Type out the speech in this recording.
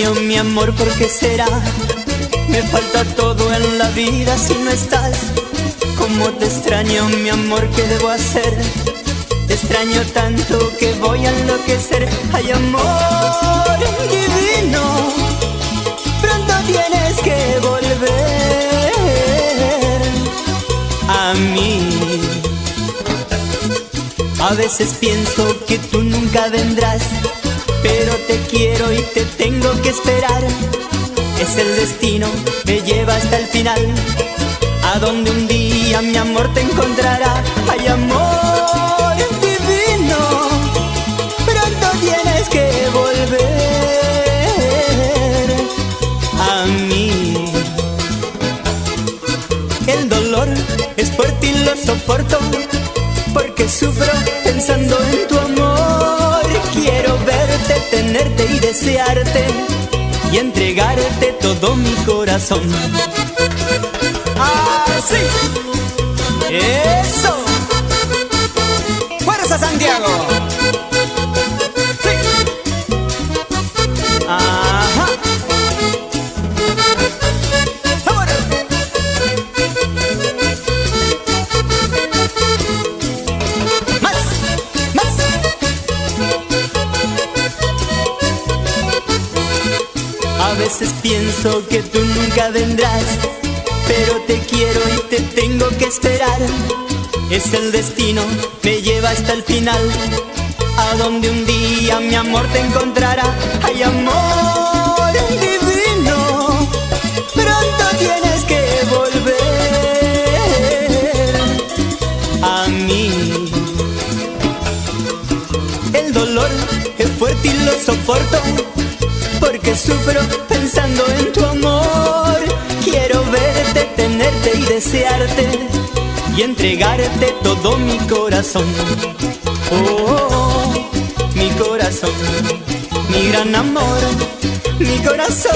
extraño, mi amor, ¿por qué será? Me falta todo en la vida si no estás. Cómo te extraño, mi amor, ¿qué debo hacer? Te extraño tanto que voy a enloquecer. Ay, amor divino, pronto tienes que volver a mí. A veces pienso que tú nunca vendrás, pero te quiero y te tengo que esperar. Es el destino, me lleva hasta el final, a donde un día mi amor te encontrará. Ay, amor divino, pronto tienes que volver a mí. El dolor es fuerte y lo soporto, porque sufro pensando en tu amor. Quiero verte, tenerte y desearte, y entregarte todo mi corazón. ¡Así! ¡Eso! ¡Fuerza, Santiago! ¡Sí! ¡Ajá! ¡Vámonos! ¡Más! ¡Más! A veces pienso que tú nunca vendrás, pero te quiero y te tengo que esperar. Es el destino, me lleva hasta el final, a donde un día mi amor te encontrará. Ay, amor divino, pronto tienes que volver a mí. El dolor es fuerte y lo soporto, porque sufro pensando en tu amor. Quiero verte, tenerte y desearte, y entregarte todo mi corazón. Oh, mi corazón, mi gran amor, mi corazón.